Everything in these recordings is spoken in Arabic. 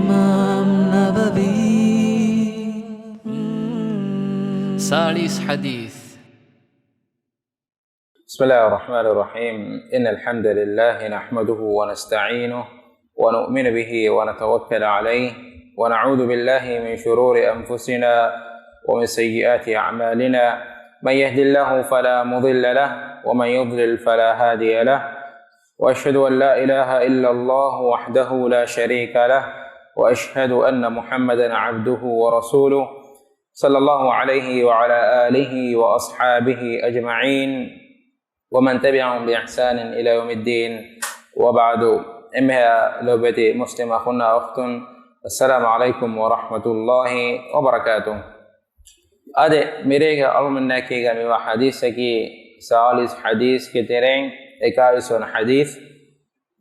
إمام نبوي 40 حديث. بسم الله الرحمن الرحيم. إن الحمد لله نحمده ونستعينه ونؤمن به ونتوكل عليه ونعوذ بالله من شرور أنفسنا ومن سيئات أعمالنا. من يهد الله فلا مضل له ومن يضلل فلا هادي له، وأشهد أن لا إله إلا الله وحده لا شريك له، وأشهد أن محمدا عبده ورسوله صلى الله عليه وعلى آله وأصحابه أجمعين ومن تبعهم بإحسان إلى يوم الدين، وبعد. إمها لوبتي مسلم أخونا أخت، السلام عليكم ورحمة الله وبركاته. أدي ميريغا أرمنا كيغا ميوا حديثة كي سالس حديث كتيرين إكايسون حديث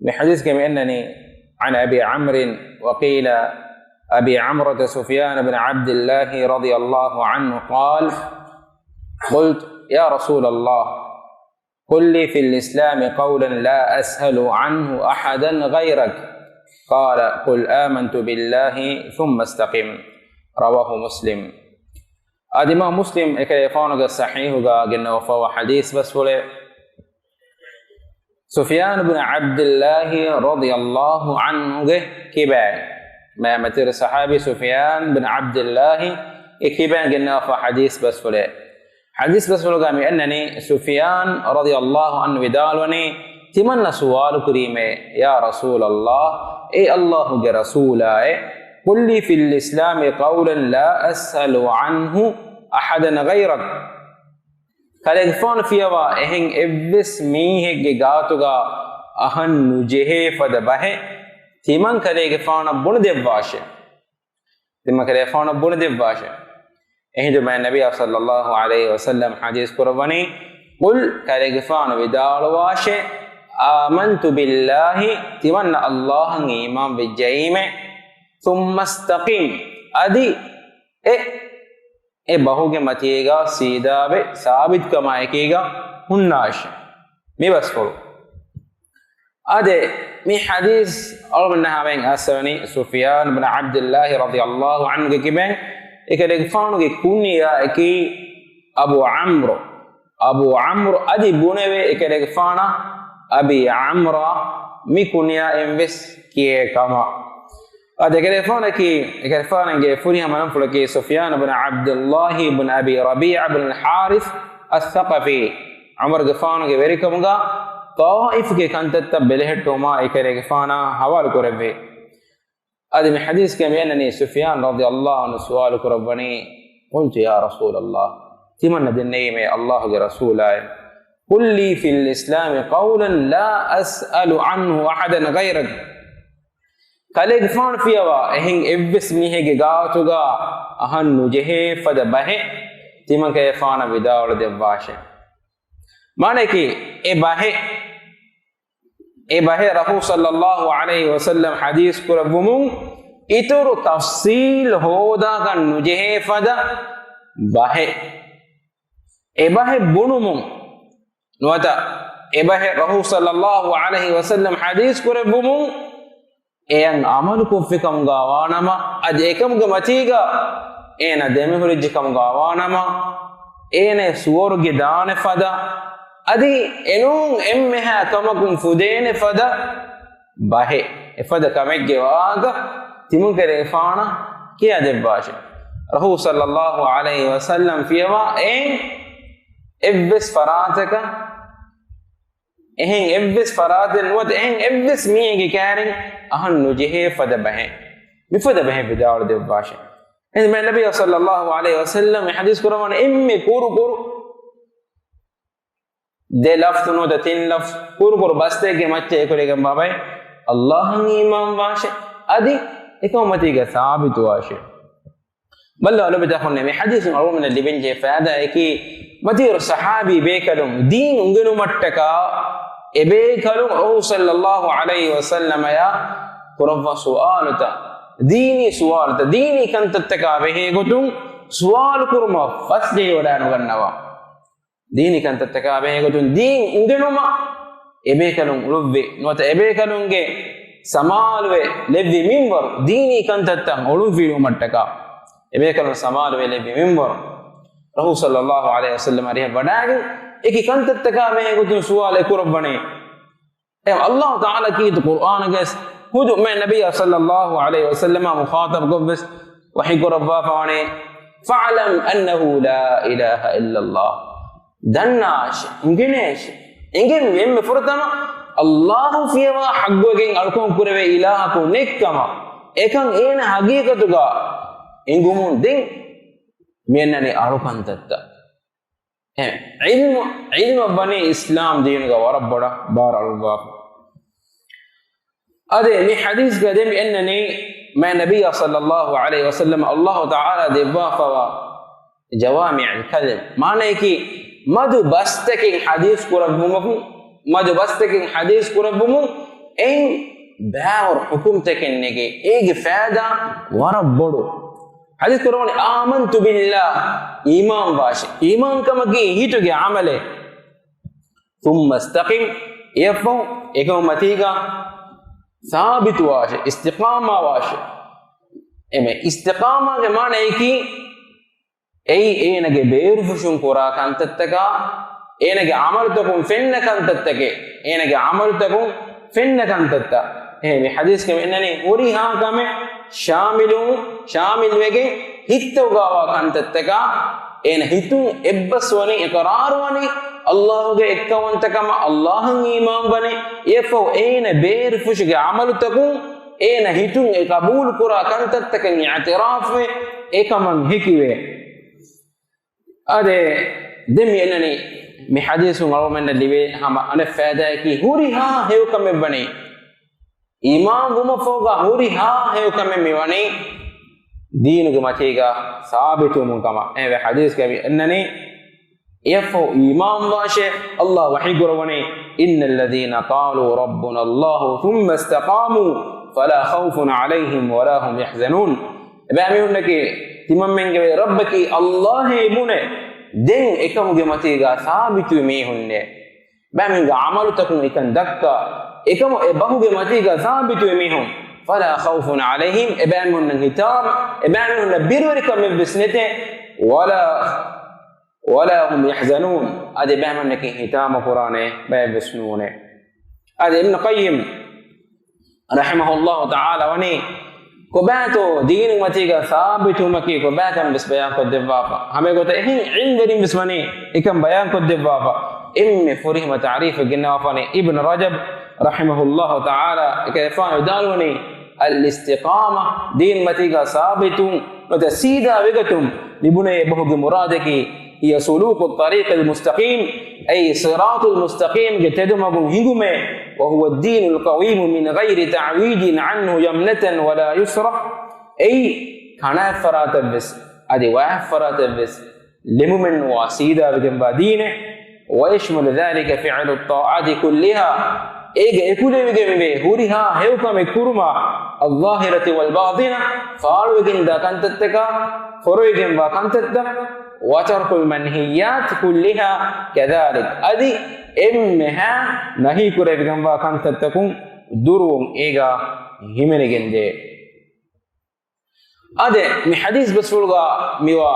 من حديث كما أنني عن أبي عمرو وقيل أبي عمرو سفيان بن عبد الله رضي الله عنه قال: قلت يا رسول الله قل لي في الإسلام قولا لا أسأل عنه أحدا غيرك. قال: قل آمنت بالله ثم استقم. رواه مسلم. أدي ما مسلم إكريفانك الصحيح قلنا وفوا حديث بس فله سفيان بن عبد الله رضي الله عنه كبان ما متر صحابي سفيان بن عبد الله كبان قلنا وفوا حديث بس فله حديث بس فله قام أنني سفيان رضي الله عنه بدالوني تمنى سؤال كريمة يا رسول الله إي الله رسوله قل لي في الإسلام قولا لا أسأل عنه أحدا غيرك. كالإنفان فيها إهن إبس ميه جاتوغا أهن نجيه فدبه تيمان كالإنفان بون دباشة تيمان كالإنفان بون دباشة. إهن جمع النبي صلى الله عليه وسلم حديث قرباني قل كالإنفان بدالواشة آمنت بالله تيمان الله إيمان بالجيمة ثم استقيم. أدي बहुगे मतिएगा सीधा बे साबित कमाएगा हुन्नाश मी बस करो अदे मी हदीस और من هاوين أسرني سفيان بن عبد الله رضي الله عنه كيبين إكريفانو كونيا إكي أبو عمرو أدي بونيوي إكريفانا أبي عمرو مي كونيا إنفس كيه كما هذا كريفانا كي فوريا منام فلكي سفيان بن عبد الله بن أبي ربيع بن الحارث الثقفي عمر غفانا كي بريكمغا طائف كي كانت تبلهتوما كريفانا حوال كربي. هذا من حديث كما أنني سفيان رضي الله عنه سؤال كربني قلت يا رسول الله تمنى دنيمه الله رسوله قل لي في الإسلام قولا لا أسأل عنه أحدا غيرك. كالإغفان فيها إهن إبس ميه جاتوغا أهن نجيه فدبه تيمان كيفانا بداول دباشة معنى كي إبه رسول صلى الله عليه وسلم حديث كربمون إتر تفصيل هودا كان نجيه فدا به إبه بنمون نوتا إبه رسول صلى الله عليه وسلم حديث كربمون එයන් අමල් කුෆිකම් ගාවානම අද එකම ගමතිගා එන දෙමි හුරිජ්ජකම් ගාවානම එන සුවර්ගය දාන ෆදා අදි එනුන් එම්මහ කමකුම් ෆුදේන ෆදා බහෙ එෆද කමෙග්ගේ වාග තිමුන් කරේ ෆානා කියා දෙබ්බාෂ රහූ සල්ලල්ලාහු අලයිහි වසල්ලම් ෆියවා එබ්බස් ෆරාතක එහෙන් එබ්බස් ෆරාතෙන් වද එහෙන් එබ්බස් මීගේ කෑරින් أهن نجيه فدبه بفدبه بداول دباشة. إذا النبي صلى الله عليه وسلم حديث قرآن إمي كورو ده لفظ نو ده تين لفظ كورو بسته के मच्चे एक लेकर बाबा الله إمام वाशे أدي एक उम्मती का साबित वाशे बल्ला लो बेटा में حديث معروف من اللي بنجي فهذا कि मतीर सहाबी बेकलुम दीन उंगनु मट्टका एबेकलुम ओ सल्लल्लाहु अलैहि वसल्लम या कुरवा सुआलता दीनी सुआलता दीनी कंतत्तका वेहे गोतुम सुआल कुरमा फसले वडानु गन्नवा दीनी कंतत्तका वेहे गोतुम दीन उंगनुमा एबेकलुम रुब्बे नोत एबेकलुंगे samaluwe lebbi minwar dini kantattan olum filu mattaka ebe kalon samaluwe lebbi minwar rasul sallallahu alaihi wasallam ariha badage eki kantattaka me gutun suwal ekurabane em Allah taala ki Qur'an ges hudu me nabiy sallallahu alaihi wasallam mukhatab gobes wahi kurabba fawane fa'lam annahu la ilaha illa Allah dannash inginesh ingin memme furtama Allah fiyawa haggogen alkon kurave ilaha ko nekkama ekan ena hagigatuga ingumun den mennani arukantatta ilmu bani islam deenuga warabbada barallah ade mi hadith ga dem ennani ma nabiy sallallahu alaihi wasallam Allah taala debba fawa jawami' al-kalim maneki madu bastakin hadith kurabumukum madu bastakin hadith kurabumu en baawar hukum tekennege ege faada warabbodu hadith kurabani amantu billah iman bashi iman kamagi hituge amale thumma istaqim yafu ekam matiga sabit washi istiqama washi eme istiqama ge mane ki ei enage beeru fushun kora kantattaka enage amal takum fenna kantattake enage amal takum fenna kantatta ehme hadith ke enani uri ha kame shamil wege hittawgawa kantattaka ena hitun ebbaswani iqrarwani Allah ge ekkawantakama Allahun iman bane efo ena beeru fushge amal takum ena hitun e qabul kora kantattake i'tiraf me ekaman hikiwe ade demi enani mi hadithu ngalomen libe hama ane faida ki huri ha hewkame bani imam guma foga huri ha hewkame mi wani deenuge matiga sabitu mun kama eve hadith ke enani yafo imam washe Allah wahi gurwani innal ladhina qalu rabbuna Allah thumma istaqamu fala khawfun alayhim wala hum yahzanun bami unnake timamenge rabbaki Allah mune den ekamuge matiga sabitu me hunne baminga amalu takun ikan dakka ekamu e bahuge matiga sabitu me hun fala khawfun alayhim ebamun hitam ebamun birrika min bisnate wala hum yahzanun ade bamun ki hitam qur'ane ba bisnune ade ibn qayyim rahimahullah ta'ala wani kobato deen matiga sabitu maki kobatam bis bayan ko devafa hame gote hin ilm bismani ikam bayan ko devafa imme furih ma ta'rif ginawafani ibn rajab rahimahullah ta'ala kayfa yadaluni al-istiqama deen matiga sabitu mutasida wigatum libune bahuge muradaki hiya suluk at-tariq al-mustaqim ay sirat al-mustaqim getedumagum hingume وهو الدين القويم من غير تعويج عنه يمنة ولا يسرى أي كان فرات بس أدي واحد فرات بس لمن واسيدا بجنب دينه ويشمل ذلك فعل الطاعات كلها إيه كل بجنب هوريها هيوكم كرما الظاهرة والباطنة فارو بجنب كانت تكا فرو بجنب كانت تك وترك المنهيات كلها كذلك أدي emmeha nahi kure bigamba kantattakun durum ega himenegende ade mi hadith basulga miwa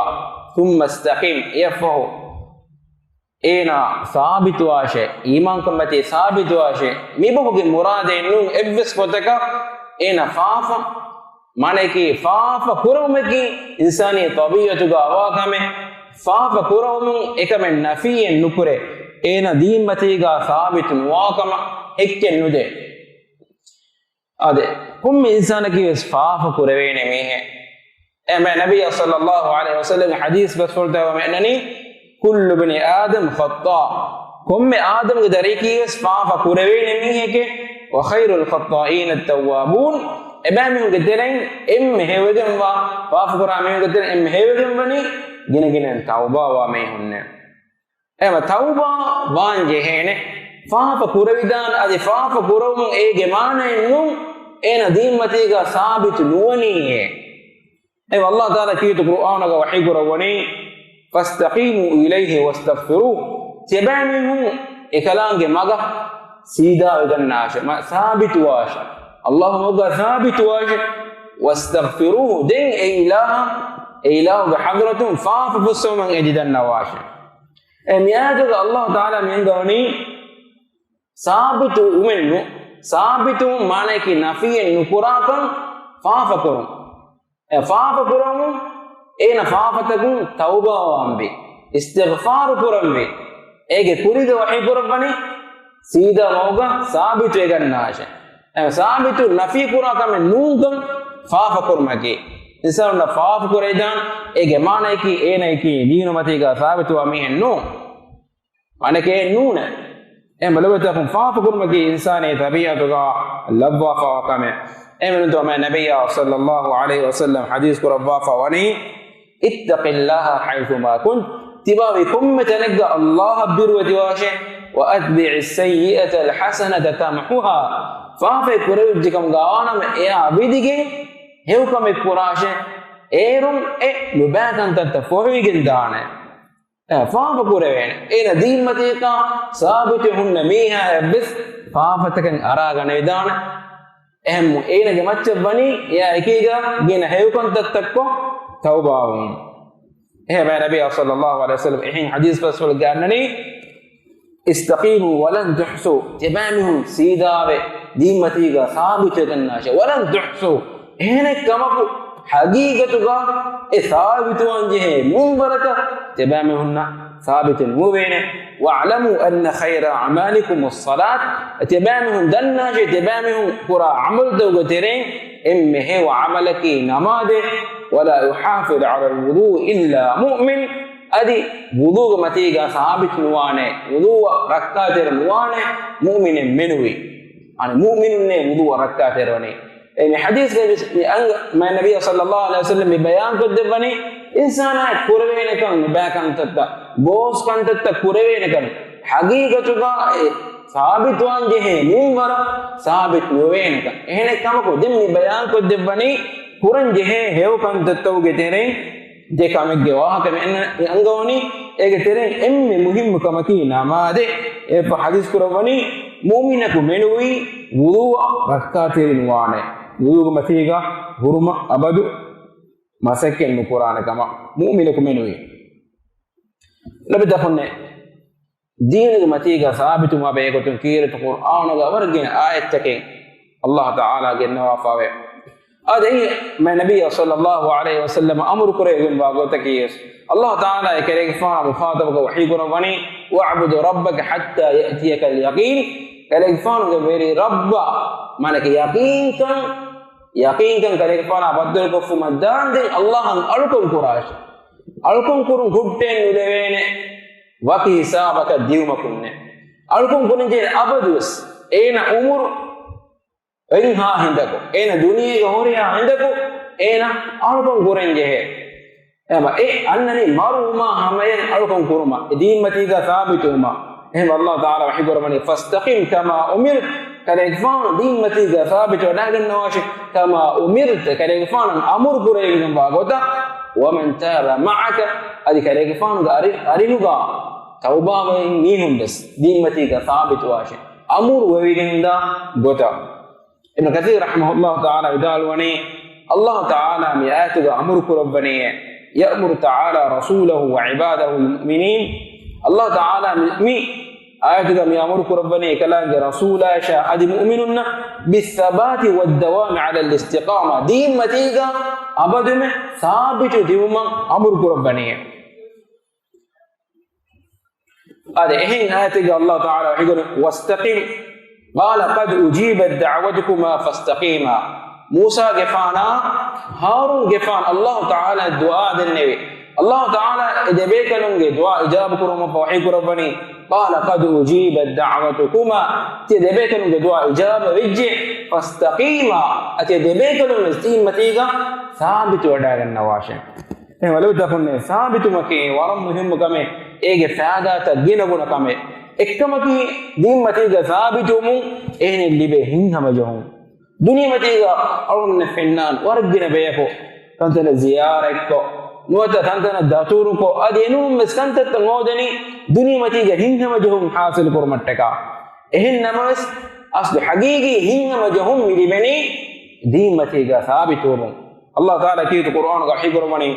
thumma istaqim yafahu ena sabitu ashe iman kamati sabitu ashe miboge murade nu ebbes kotaka ena fafa maneki fafa kurumeki insani tabiyatuga awakame fafa kurum ekame nafiyen nukure ena deen matiga sabit nuwakama ekken nude ade kum insana ki fafa kurevene mehe ema nabiy sallallahu alaihi wasallam hadith basulta wa enani kullu bani adam khata kum adam ge dariki fafa kurevene mehe ke wa khairul khata'in at-tawwabun ebami ge deren emme hewegen wa fafa kurame ge deren emme hewegen wani gine tauba wa me hunne ema tauba wanje hene fafa kuravidan adi fafa kurum ege mane nu ena dimmatiga sabit nuwani ema Allah taala kitu Qur'an ga wahi gurawani fastaqimu ilayhi wastaghfiru tibanihu ekalange maga sida ganasha ma sabit washa اللهم وقع ثابت واجه واستغفروه دين إله بحضرتهم فاففسوا من أجد النواشه ميادك الله تعالى من قوني ثابت ومنه ثابت معنى كي نفي نكراكم فافكرم فافكرم إن فافتكم توبة وامبي استغفار كرمبي إيه كوريد وحي كرمبني سيدا موغا ثابت ويغناشه ثابت نفي كراكم نوكم فافكرمكي إنسان فافكر إيدان إيه معنى كي إيه نيكي دينو متيجا ثابت وامي نو معنى كي نونه ملوتكم فافكرمكي إنسان طبيعتك لبوا فاكمه من دوما النبي صلى الله عليه وسلم حديث كربا فواني اتق الله حيثما كنت تباوي كم تنقى الله بروتي واشه واتبع السيئة الحسنة تمحوها فافي كريجكم غانا يا عبيدك هيوكم كراشه ايرم لباكن تتفوي جندانه فاف كورين إن دين متيكا ثابت هن ميها بس فافتكن أراغن إدان أهم إن جمعت بني يا إكيجا جينا هيوكن تتكو توباهم هي النبي صلى الله عليه وسلم إحين حديث بس والجانني استقيموا ولن تحسوا تبامهم سيدابه دين متيكا ثابت الناش ولن تحسوا هنا كمكو حقيقتك ثابت وانجه منبرك تبامهن ثابت مبين واعلموا أن خير أعمالكم الصلاة تبامهم دناش تبامهم قرى عمل دوغترين إمه وعملك نماده ولا يحافظ على الوضوء إلا مؤمن أدي وضوء متيجا ثابت نوانه وضوء ركعتين نوانه مؤمن منوي يعني مؤمن وضوء ركعتين وني يعني حديث ما النبي صلى الله عليه وسلم ببيان قدبني إنسان كوربين كان بيان تتا بوس كان تتا كوربين كان حقيقة ثابت وانجه منبر ثابت نوين كان هنا كم كو دم بيان قدبني كورن جه هيو كان تتا وجتيرين ده كم جواه كم إن أنغوني إجتيرين إم مهم كم كي ناماده حديث كوربني مؤمنك منوي وضوء ركعتين نوانه وضوء متيجا هرم أبدو مسكين القرآن كما مؤمنك منوي لبدا فنّ دين متيجا ثابت ما بينك تنكير القرآن وغيرين آية تكين الله تعالى جنوا فاوي هذا ما النبي صلى الله عليه وسلم أمر كريم باغو تكيس الله تعالى يكريك فانا مخاطبك وحي قرباني واعبد ربك حتى يأتيك اليقين كريك فانا غير رب مانك يقين كان كريك فانا بدل كفو مدان دي الله ألكم كراش ألكم كرم غبتين ندوين وكي حسابك ديومكم ألكم كرم جير أبدوس أين أمور إنها عندكم أين دنيا غوريا عندكم أين ألكم كرم جه أما أنني مروما همين ألكم كرما دين متيجا ثابتهما هم الله تعالى وحي قرباني فاستقم كما أمرت كالإغفان دين متيجا ثابت وناقل نواشي كما أمرت كالإغفان أمر قريب باغوتا ومن تاب معك هذه كالإغفان أرينوغا توبا وينهم بس دين متيجا ثابت واشي أمر ويغن دا غوتا ابن كثير رحمه الله تعالى يدالوني الله تعالى مئاتك أمر قرباني يأمر تعالى رسوله وعباده المؤمنين الله تعالى مي آياتك يأمرك ربنا كلام رسولا شاء أدي مؤمنون بالثبات والدوام على الاستقامة دين متيجا أبدا ثابت ديوما أمرك ربنا هذا إحين آياتك الله تعالى يقول واستقم قال قد أجيبت دعوتكما فاستقيما موسى قفانا هارون قفان الله تعالى الدعاء بالنبي الله تعالى إذا بيكلون دعاء إجابة كرم فوحي كربني قال قد أجيبت دعوتكما إذا بيكلون دعاء إجابة وجه فاستقيما إذا بيكلون استقيم متيجا ثابت وداع النواشة ولو تكون ثابت مكين ورم مهم كمه إيه فادا تجينا بنا كمه إكمكي دين متيجا ثابت ومو إيه اللي بهين هم جهم دنيا متيجا أول من فنان ورجنا بيكو كنت زيارة نوتا تنتنا داتوركو أدينهم مسكنت التنودني دنيا متيجا هنهم جهم حاصل كرمتكا إهن نمس أصل حقيقي هين مجهم مليبني دين متيجا ثابتهم الله تعالى كيت القرآن وحي قرباني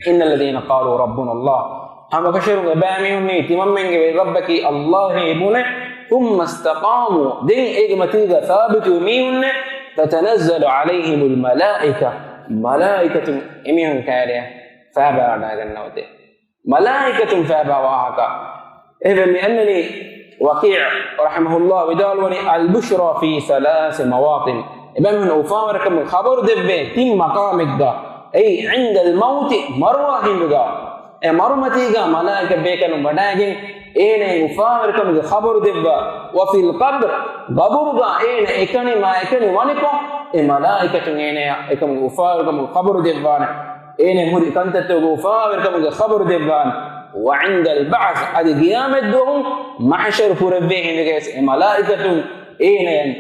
إن الذين قالوا ربنا الله هم كشروا باميوني تممن ربك الله يبونه ثم استقاموا دين إجمتيجا ثابت ميون تتنزل عليهم الملائكة ملائكة إميهم كاريا فابا على جنوته ملائكة فابا واهكا إذن لأنني وقيع رحمه الله بدالوني البشرى في 3 مواطن إبن من أفاورك من خبر دبه تم مقامك دا أي عند الموت مروه هندوغا مرمتيغا ملائكة بيكن بداجين إين أفاورك من خبر دبه وفي القبر قبرغا إين إكني ما إكني ونكو ملائكة إين إكم أفاورك من خبر دبان إين مري كنت أفاورك من خبر دبان وعند البعث هذه قيامة دوم محشر فربيه هندوغا ملائكة إين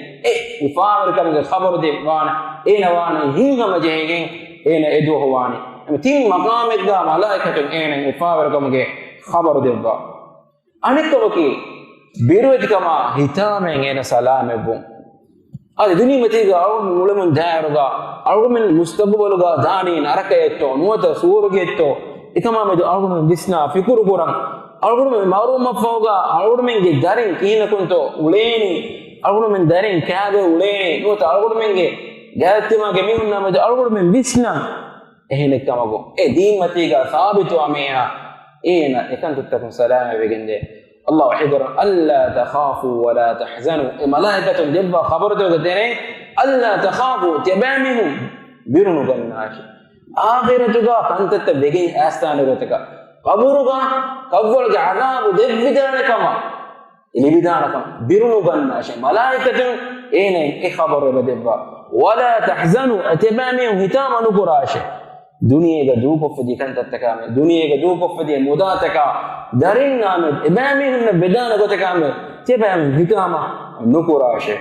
وفاور كم الخبر دي وانا إين وانا هينغ مجهين إين إدوه واني تين مقام إدى ملائكة إين وفاور كم خبر دي وانا أنك وكي بيروت كما هتام إين سلام بوم هذا دنيا متيجا أو من ملمن دارغا أو من مستقبلغا داني نركيتو نوتا سورغيتو إكما مدو أو من بسنا فكر قران أو من مارو مفوغا أو من جدارين كين كنتو وليني أقول من دارين كذا ولين نوت أقول من جه جات ما كمين نام أقول من بيسنا هنا كم أقول دين متيجا ثابت واميها إكان تتكون سلام بيجنده الله حجر ألا تخافوا ولا تحزنوا ملائكة جبا خبرته قدرين ألا تخافوا تبامهم بيرنو بالناش آخرتك كنت تبدين أستانرتك قبرك قبل عذاب دبدان كما لبدانكم بيرنو بالناش ملائكة إيه خبر بدبا ولا تحزنوا أتبامهم هتاما نقراش دنيا جدوك فدي كانت تكامل دنيا جدوك فدي مداتك دارين نامد إمامهم بدانك تكامل تبامهم هتاما نقراش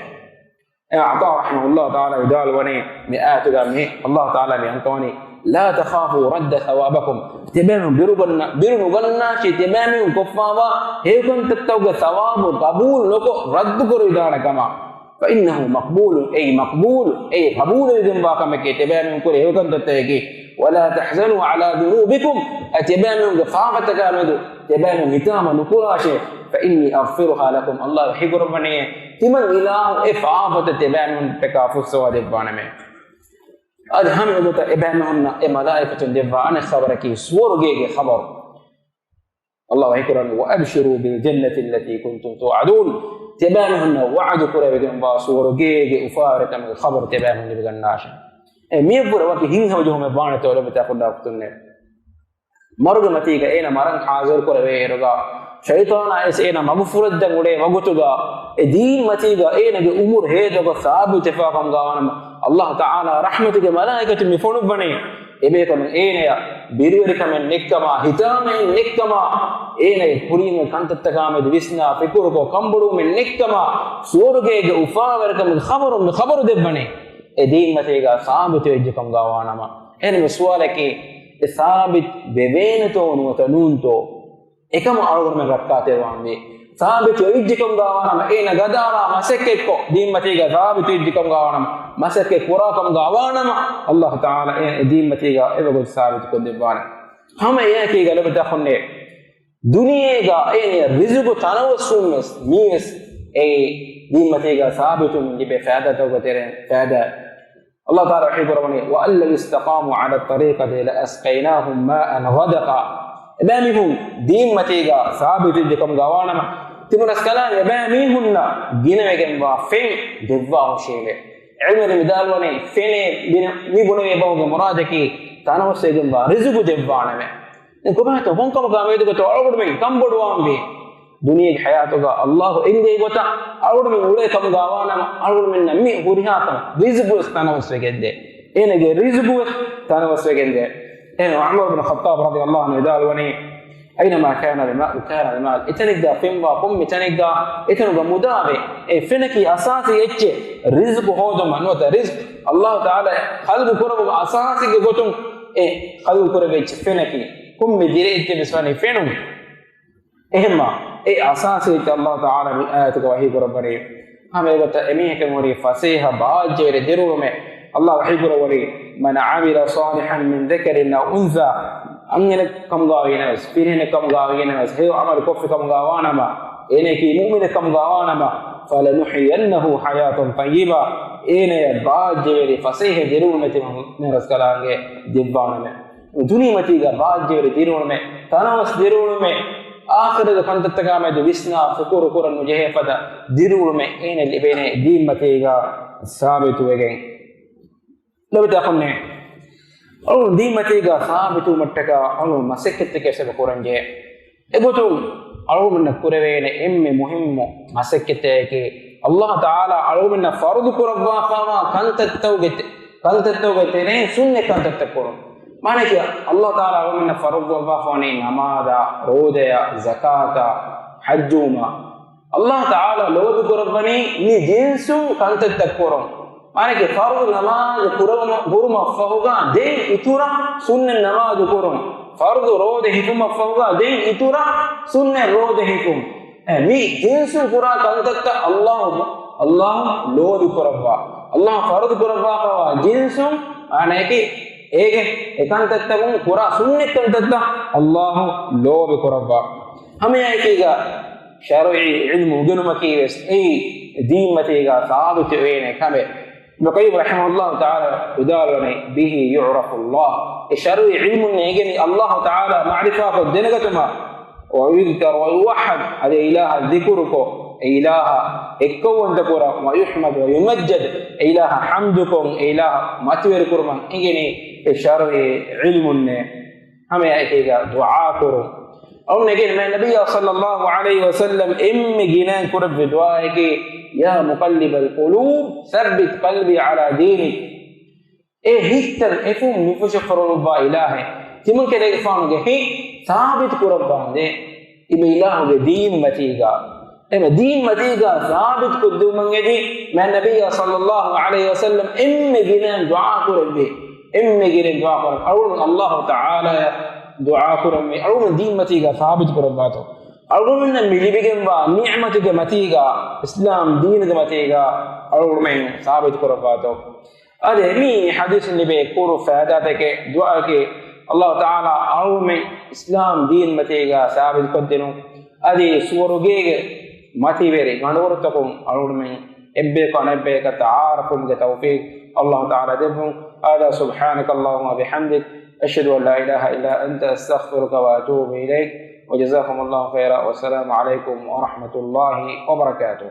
أعطاه رحمه الله تعالى يدال وني مئات قامه الله تعالى بأنتوني لا تخافوا رد ثوابكم تبامهم بيرنو بالناش تبامهم كفاوا هيكم تتوقع ثواب قبول لكم رد كريدان كما فإنه مقبول أي قبول إذن باكم كي تبامهم كري هيكم تتوقع ولا تحزنوا على ذنوبكم أتبامهم قفافة كامدوا تبامهم هتاما نقراشي فإني أغفرها لكم الله يحب ربني تمن إله إفعافة تبامهم تكافل سواد البانمي أدهم يقول إبامهم ملائكة دفاع عن خبرك سورجي خبر الله يكرم وأبشروا بالجنة التي كنتم توعدون تبامهم وعد كره بجنب سورجي أفارق من الخبر تبامهم بجناش ميبور وقت هين وجههم بانة ولا بتأخذ دافتونه مرغ متيجا أين مرن حاضر كره بيرجع شيطان عايز أين مغفور الدموره مغتوجا دين متيجا أين الأمور هذا ثابت اتفاقهم قانا الله تعالى رحمته ملائكة مفهوم بني إبيكم أين يا بيروركم النكما هتام النكما أين كريم كانت تكامل ويسنا فكرك كمبرو من نكما سورجي أفاوركم الخبر دبني دين متيجا ثابت يجكم قانا ما أين مسؤولك ثابت ببينتون وتنونتو එකම අරගෙන රක්කාතේ වන්නේ සාබිත ඉජ්ජකම් ගාවනම එන ගදාලා මසෙක්කෝ දීමතිගා සාබිත ඉජ්ජකම් ගාවනම මසෙක්කේ කුරාකම් ගාවනම අල්ලාහ් තාලා දීමතිගා එවගො සාබිත කොදෙබාන හැම එකේ ගලබත ხොන්නේ දුනියේගා එනේ රිසුක තනවසුම්ස් මීස් ඒ දීමතිගා සාබිතුන් දිබේ ෆාදතෝ ගතරෙන් ෆාදා الله تعالى يحب ربنا وأن لو استقاموا على الطريقة لأسقيناهم ماء غدقا إمامهم دين متيجا ثابت جكم غوانا تمن اسكالان إمامهم جينا مجنبا فين دفاع شيء علم المدال وني فين ميبونه يبغى مرادكي تانا وسيجنبا رزق دفاعنا ما إنكم هاتوا هم كم كامير دكتور أول من كم بدوام بي دنيا حياتك الله إندي قطع أول من أولئك كم غوانا أول من نمي هوريهاتنا رزق تانا وسيجنده إنك رزق تانا وسيجنده إنه عمر بن الخطاب رضي الله عنه قال وني أينما كان الماء كان المال إتنقدا فيما قم إتنقدا إتنقدا مدابي فينك أساسي إتش رزق هذا منوت رزق الله تعالى خلق كرب أساسي قطن خلق كرب إتش فينك قم مدير إتش بسواني فينهم إهما أساسي إتش الله تعالى من آياتك وحي كربني hame gota emiheke mori fasiha baajere derume Allah wahigura wari man amila salihan min dhakarin aw untha angene kam gawina spirine kam gawina he amal kofi kam gawana ma ene ki mu'min kam gawana ma falanuhyiyannahu hayatan tayyiba ene baajere fasiha derume ne raskalange dibbaname duni matiga baajere derume tanawas derume آخر كنت تقامد ويسنا فكور كورا مجهة فدا ديرول من إن اللي بين دين متيجا ثابت وجين لو تأخذنا أو دين متيجا ثابت ومتكا أو مسكت كيسة بكورن جه إبوتو أو من كورين إم مهم مسكت كي الله تعالى أو من فرض كوربا فما كنت توجت نه سنة كنت تكورن mana kiya Allah taala awamna farudhu wafani namada rodaya zakata hajjuma Allah taala lodu kurabani ni jinsu kante takkoron mana ke farudhu namaz guruma fahuga de itura sunna namaz kurun farudhu rode hikum fahuga de itura sunna rode hikum ni jinsu pura kante Allah lodu kurabwa Allah farudhu kurabwa ka jinsu ana ke ege ekantattagum kura sunnikantatta Allah lobe kurabba hame aykiga shar'i ilmu gunumaki wes deen matiga sabit wene kame Ibn rahimahullah ta'ala udalani bihi yu'rafu Allah shar'i ilmu negeni Allah ta'ala ma'rifa ko denagatuma wa yudhkar wa yuwahhad ala ilaha dhikruko ilaha ekkawanda kura wa yuhmad wa yumajjad ilaha hamdukum ilaha matwer kurman ingeni شرع علم هم يأتيك دعاء كرم أو نجد من النبي صلى الله عليه وسلم جنان كرب دعائك يا مقلب القلوب ثبت قلبي على دينك هيكتر إفهم نفوش فرون با إلهي تمن كده إفهم هي ثابت كرب باندي إبا إله دين متيجا إما دين متيجا ثابت كدو من من النبي صلى الله عليه وسلم جنان دعاء كرب إمّجرين دعاء قرآن أول الله تعالى دعاء قرآن أول دين متيجا ثابت قرآن باتو أول من مليبيجن با نعمتك متيجا إسلام دينك متيجا أول من ثابت قرآن باتو هذا مين حديث اللي بيكورو فهداتك دعاءك الله تعالى أول من إسلام دين متيجا ثابت قدنو هذه سورجيج متيبري غنورتكم أول من إبّك تعارفهم كتوفيق الله تعالى دبهم هذا سبحانك اللهم وبحمدك أشهد أن لا إله إلا أنت أستغفرك وأتوب إليك وجزاكم الله خيرا والسلام عليكم ورحمة الله وبركاته.